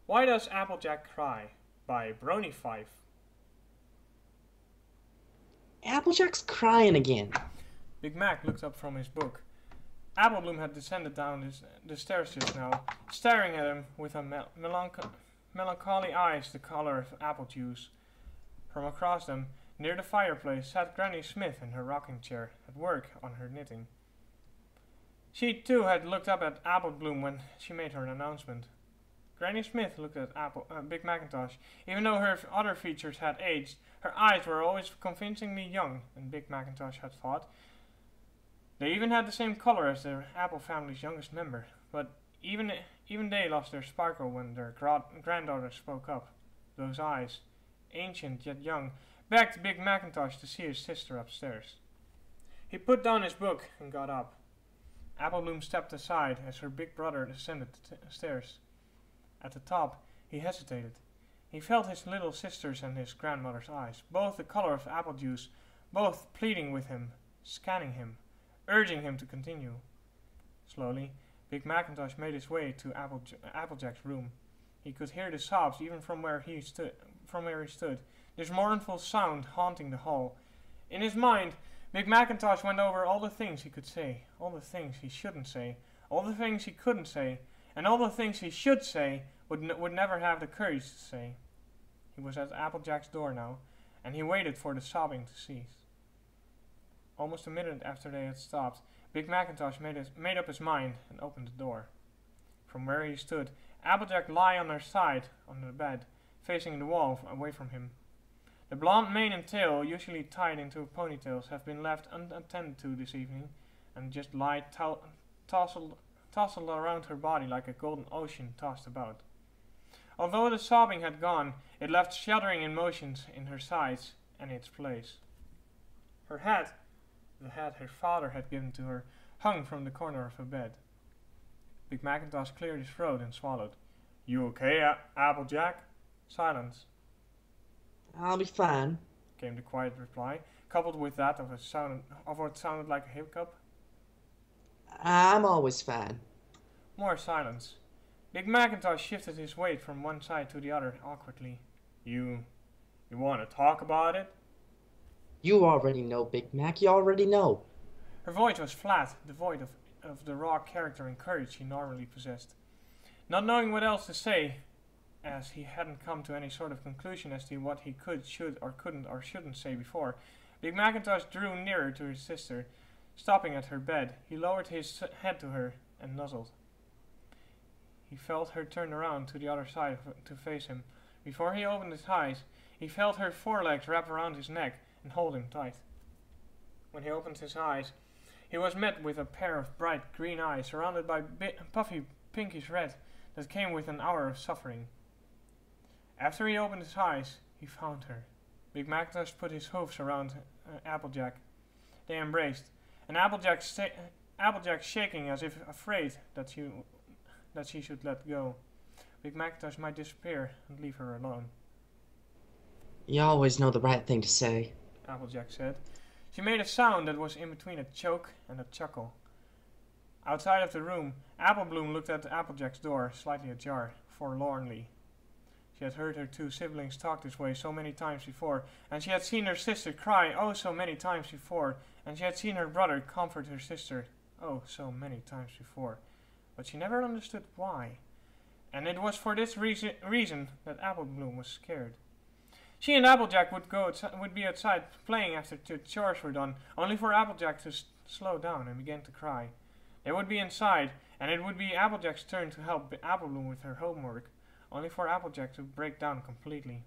Why Does Applejack Cry? By Brony5. Applejack's crying again. Big Mac looked up from his book. Applebloom had descended down the stairs just now, staring at him with a melancholy eyes the color of apple juice. From across them, near the fireplace, sat Granny Smith in her rocking chair, at work on her knitting. She too had looked up at Applebloom when she made her announcement. Granny Smith looked at Big Macintosh. Even though her other features had aged, her eyes were always convincingly young, and Big Macintosh had thought. They even had the same color as their Apple family's youngest member, but even they lost their sparkle when their granddaughter spoke up. Those eyes, ancient yet young, begged Big Macintosh to see his sister upstairs. He put down his book and got up. Applebloom stepped aside as her big brother descended the stairs. At the top, he hesitated. He felt his little sister's and his grandmother's eyes, both the color of apple juice, both pleading with him, scanning him, urging him to continue. Slowly, Big Macintosh made his way to Applejack's room. He could hear the sobs even from where he stood, this mournful sound haunting the hall. In his mind, Big Macintosh went over all the things he could say, all the things he shouldn't say, all the things he couldn't say, and all the things he should say would never have the courage to say. He was at Applejack's door now, and he waited for the sobbing to cease. Almost a minute after they had stopped, Big Macintosh made up his mind and opened the door. From where he stood, Applejack lay on her side on the bed, facing the wall away from him. The blonde mane and tail, usually tied into ponytails, have been left unattended to this evening, and just lie tousled around her body like a golden ocean tossed about. Although the sobbing had gone, it left shuddering emotions in her sides and its place. Her hat, the hat her father had given to her, hung from the corner of her bed. Big Macintosh cleared his throat and swallowed. "You okay, Applejack?" Silence. I'll be fine. Came the quiet reply, coupled with that of what sounded like a hiccup. I'm always fine. More silence. Big Macintosh shifted his weight from one side to the other awkwardly. You want to talk about it?" You already know, Big Mac. You already know. Her voice was flat, devoid of the raw character and courage he normally possessed. Not knowing what else to say, as he hadn't come to any sort of conclusion as to what he could, should, or couldn't, or shouldn't say before, Big Macintosh drew nearer to his sister. Stopping at her bed, he lowered his head to her and nuzzled. He felt her turn around to the other side to face him. Before he opened his eyes, he felt her forelegs wrap around his neck and hold him tight. When he opened his eyes, he was met with a pair of bright green eyes surrounded by puffy pinkish red that came with an hour of suffering. After he opened his eyes, he found her. Big Macintosh put his hoofs around Applejack. They embraced, and Applejack shaking as if afraid that she should let go. Big Macintosh might disappear and leave her alone. You always know the right thing to say, Applejack said. She made a sound that was in between a choke and a chuckle. Outside of the room, Applebloom looked at Applejack's door, slightly ajar, forlornly. She had heard her two siblings talk this way so many times before, and she had seen her sister cry oh so many times before, and she had seen her brother comfort her sister oh so many times before. But she never understood why, and it was for this reason that Applebloom was scared. She and Applejack would be outside playing after the chores were done, only for Applejack to slow down and begin to cry. They would be inside, and it would be Applejack's turn to help Applebloom with her homework, only for Applejack to break down completely.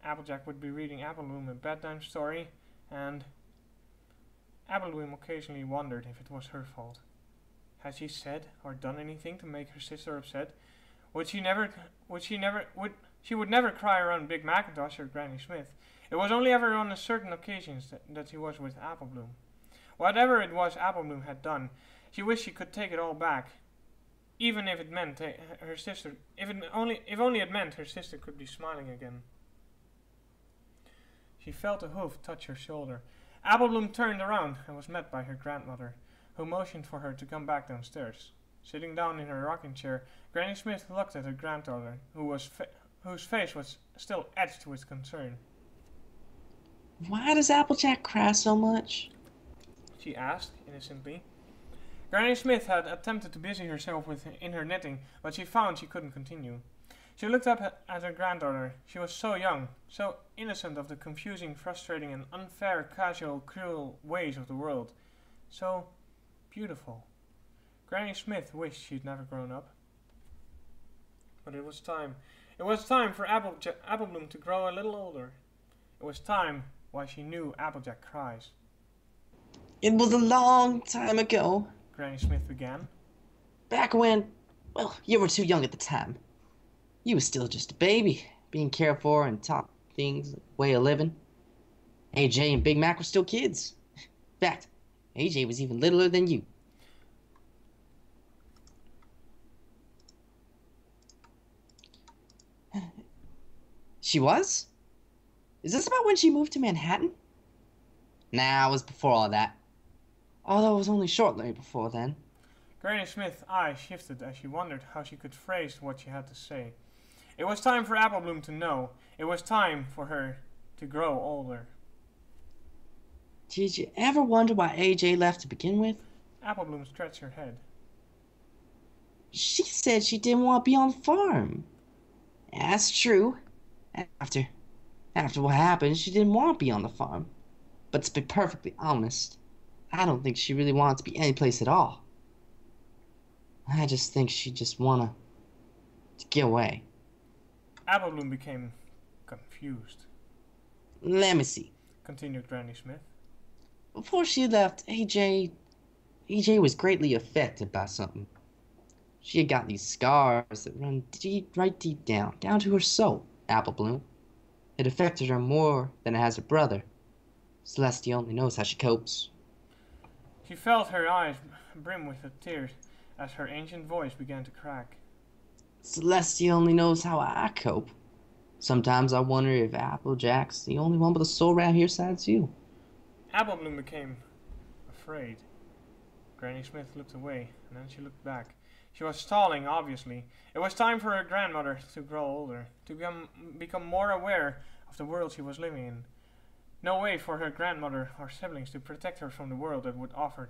Applejack would be reading Applebloom a bedtime story, and Applebloom occasionally wondered if it was her fault. Had she said or done anything to make her sister upset? She would never cry around Big Macintosh or Granny Smith. It was only ever on certain occasions that she was with Applebloom. Whatever it was Applebloom had done, she wished she could take it all back, even if it meant her sister. If only it meant her sister could be smiling again. She felt a hoof touch her shoulder. Applebloom turned around and was met by her grandmother, who motioned for her to come back downstairs. Sitting down in her rocking chair, Granny Smith looked at her granddaughter, whose face was still etched with concern. Why does Applejack cry so much? She asked, innocently. Granny Smith had attempted to busy herself in her knitting, but she found she couldn't continue. She looked up at her granddaughter. She was so young, so innocent of the confusing, frustrating, and unfair, casual, cruel ways of the world. So beautiful. Granny Smith wished she'd never grown up. But it was time. It was time for Applebloom to grow a little older. It was time why she knew Applejack cries. It was a long time ago. Granny Smith began. Back when, well, you were too young at the time. You was still just a baby, being cared for and taught things, way of living. AJ and Big Mac were still kids. In fact, AJ was even littler than you. She was? Is this about when she moved to Manhattan? Nah, it was before all that. Although it was only shortly before then. Granny Smith's eyes shifted as she wondered how she could phrase what she had to say. It was time for Applebloom to know. It was time for her to grow older. Did you ever wonder why AJ left to begin with? Applebloom stretched her head. She said she didn't want to be on the farm. That's true. After what happened, she didn't want to be on the farm. But to be perfectly honest, I don't think she really wanted to be anyplace at all. I just think she just wanted to get away. Applebloom became confused. Let me see. Continued Granny Smith. Before she left, AJ was greatly affected by something. She had got these scars that run right deep down to her soul, Applebloom. It affected her more than it has her brother. Celestia only knows how she copes. She felt her eyes brim with tears as her ancient voice began to crack. Celestia only knows how I cope. Sometimes I wonder if Applejack's the only one with a soul around here besides you. Applebloom became afraid. Granny Smith looked away, and then she looked back. She was stalling, obviously. It was time for her grandmother to grow older, to become more aware of the world she was living in. No way for her grandmother or siblings to protect her from the world that would offer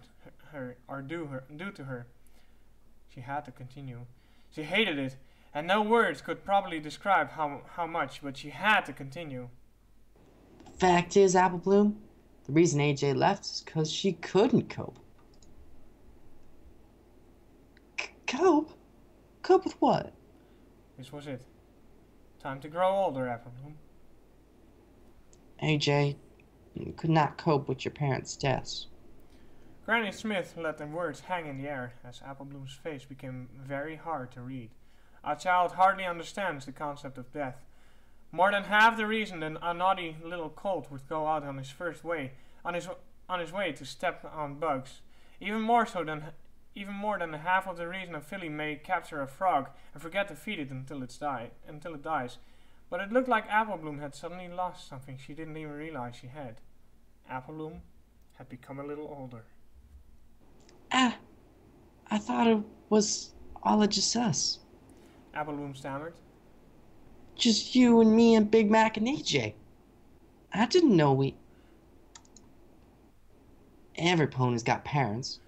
her or do to her. She had to continue. She hated it, and no words could probably describe how much, but she had to continue. The fact is, Applebloom, the reason AJ left is because she couldn't cope. Cope? Cope with what? This was it. Time to grow older, Applebloom. AJ could not cope with your parents' deaths. Granny Smith let the words hang in the air as Applebloom's face became very hard to read. A child hardly understands the concept of death. More than half the reason that a naughty little colt would go out on his way to step on bugs. Even more than half of the reason a filly may capture a frog and forget to feed it until it dies. But it looked like Applebloom had suddenly lost something she didn't even realize she had. Applebloom had become a little older. I thought it was all just us. Applebloom stammered. Just you and me and Big Mac and AJ. I didn't know Every pony's got parents.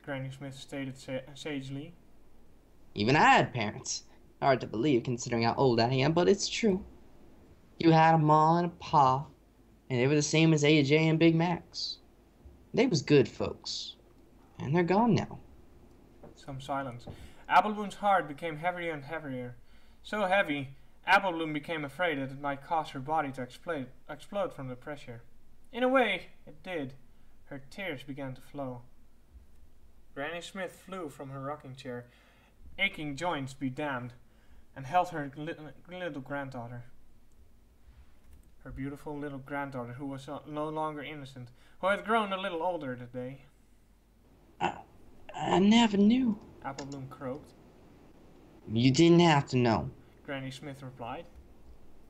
Granny Smith stated sagely. Even I had parents. Hard to believe considering how old I am, but it's true. You had a ma and a pa, and they were the same as AJ and Big Mac's. They was good folks, and they're gone now. Some silence. Applebloom's heart became heavier and heavier. So heavy, Applebloom became afraid that it might cause her body to explode from the pressure. In a way, it did. Her tears began to flow. Granny Smith flew from her rocking chair, aching joints be damned, and held her little granddaughter. Her beautiful little granddaughter, who was no longer innocent, who had grown a little older that day. I never knew. Applebloom croaked. You didn't have to know. Granny Smith replied.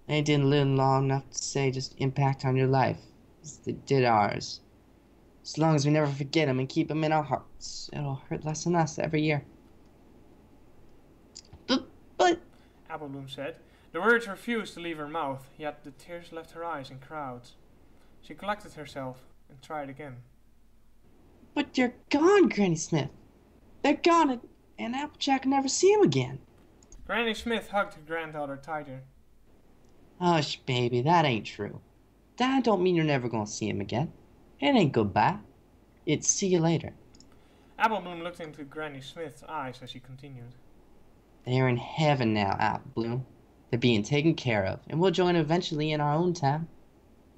They didn't live long enough to say just impact on your life, as they did ours. As long as we never forget them and keep them in our hearts, it'll hurt less and less every year. Apple Bloom said. The words refused to leave her mouth, yet the tears left her eyes in crowds. She collected herself and tried again. But they're gone, Granny Smith. They're gone, and Applejack will never see him again. Granny Smith hugged her granddaughter tighter. Hush, baby, that ain't true. That don't mean you're never gonna see him again. It ain't goodbye. It's see you later. Apple Bloom looked into Granny Smith's eyes as she continued. They're in heaven now, Apple Bloom. They're being taken care of, and we'll join eventually in our own time.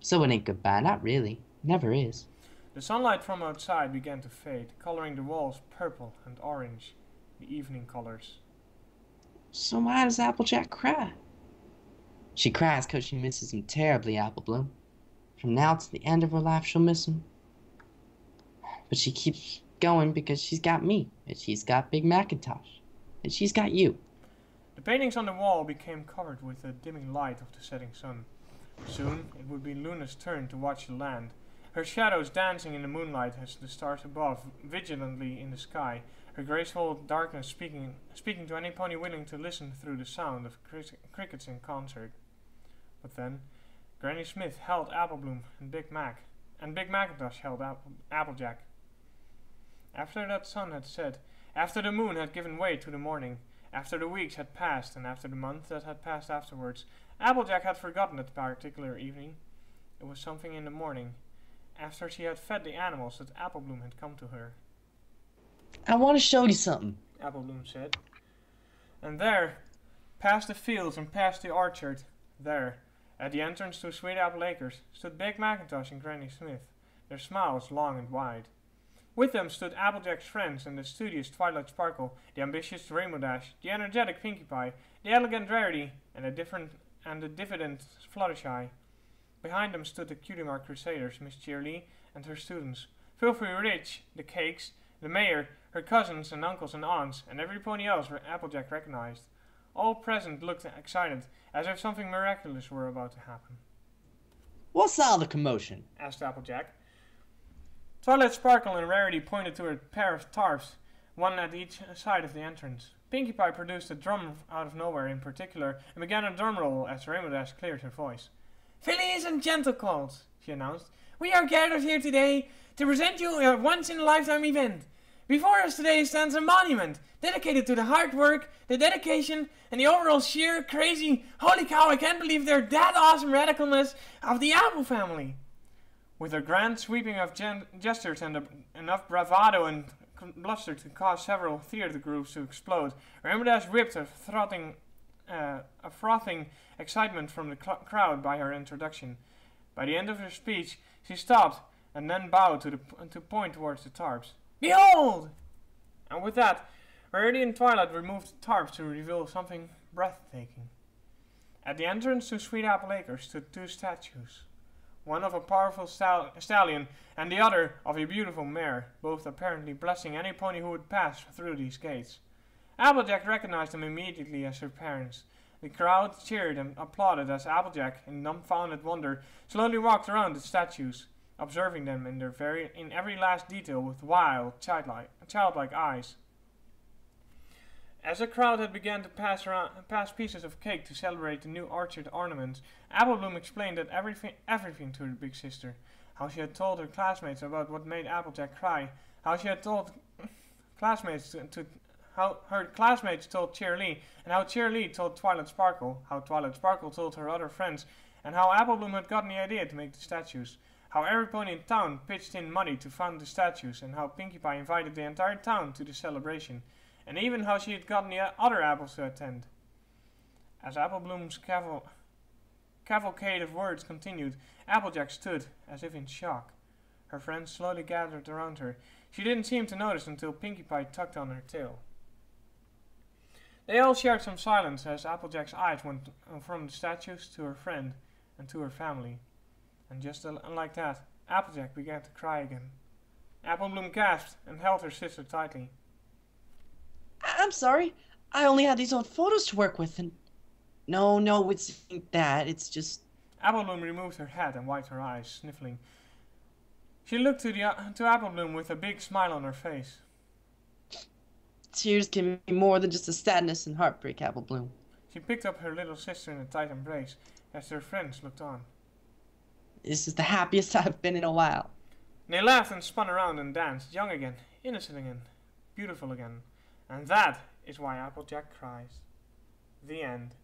So it ain't goodbye, not really. Never is. The sunlight from outside began to fade, coloring the walls purple and orange, the evening colors. So why does Applejack cry? She cries 'cause she misses him terribly, Apple Bloom. From now to the end of her life, she'll miss him. But she keeps going because she's got me, and she's got Big Macintosh, and she's got you. The paintings on the wall became covered with the dimming light of the setting sun. Soon it would be Luna's turn to watch the land, her shadows dancing in the moonlight as the stars above vigilantly in the sky, her graceful darkness speaking to any pony willing to listen through the sound of crickets in concert. But then Granny Smith held Apple Bloom and Big Macintosh held Applejack. After that sun had set, after the moon had given way to the morning, after the weeks had passed, and after the months that had passed afterwards, Applejack had forgotten that particular evening. It was something in the morning, after she had fed the animals, that Apple Bloom had come to her. I want to show you something, Apple Bloom said. And there, past the fields and past the orchard, there, at the entrance to Sweet Apple Acres, stood Big Macintosh and Granny Smith, their smiles long and wide. With them stood Applejack's friends and the studious Twilight Sparkle, the ambitious Rainbow Dash, the energetic Pinkie Pie, the elegant Rarity, and the diffident Fluttershy. Behind them stood the Cutie Mark Crusaders, Miss Cheerily and her students, Filthy Rich, the Cakes, the Mayor, her cousins and uncles and aunts, and every pony else Applejack recognized. All present looked excited, as if something miraculous were about to happen. What's all the commotion? Asked Applejack. Twilight Sparkle and Rarity pointed to a pair of tarps, one at each side of the entrance. Pinkie Pie produced a drum out of nowhere in particular, and began a drum roll as Rainbow Dash cleared her voice. "Fillies and Gentlecalls," she announced, "we are gathered here today to present you a once-in-a-lifetime event. Before us today stands a monument dedicated to the hard work, the dedication, and the overall sheer, crazy, holy cow, I can't believe they're that awesome radicalness of the Apple family." With a grand sweeping of gestures and enough bravado and bluster to cause several theater groups to explode, Rainbow Dash ripped a frothing excitement from the crowd by her introduction. By the end of her speech, she stopped and then bowed to point towards the tarps. "Behold!" And with that, Rarity and Twilight removed the tarps to reveal something breathtaking. At the entrance to Sweet Apple Acres stood two statues. One of a powerful stallion, and the other of a beautiful mare, both apparently blessing any pony who would pass through these gates. Applejack recognized them immediately as her parents. The crowd cheered and applauded as Applejack, in dumbfounded wonder, slowly walked around the statues, observing them in every last detail with wild, childlike eyes. As the crowd had begun to pass pieces of cake to celebrate the new orchard ornaments, Apple Bloom explained that everything to her big sister. How she had told her classmates about what made Applejack cry. How she had told how her classmates told Cheerily, and how Cheerily told Twilight Sparkle. How Twilight Sparkle told her other friends, and how Apple Bloom had gotten the idea to make the statues. How every pony in town pitched in money to fund the statues, and how Pinkie Pie invited the entire town to the celebration. And even how she had gotten the other apples to attend. As Apple Bloom's cavalcade of words continued, Applejack stood, as if in shock. Her friends slowly gathered around her. She didn't seem to notice until Pinkie Pie tugged on her tail. They all shared some silence as Applejack's eyes went from the statues to her friend and to her family. And just like that, Applejack began to cry again. Apple Bloom gasped and held her sister tightly. I'm sorry. I only had these old photos to work with, and... No, it's that. It's just... Apple Bloom removed her hat and wiped her eyes, sniffling. She looked to Apple Bloom with a big smile on her face. Tears can be more than just a sadness and heartbreak, Apple Bloom. She picked up her little sister in a tight embrace as their friends looked on. This is the happiest I've been in a while. They laughed and spun around and danced, young again, innocent again, beautiful again. And that is why Applejack cries. The end.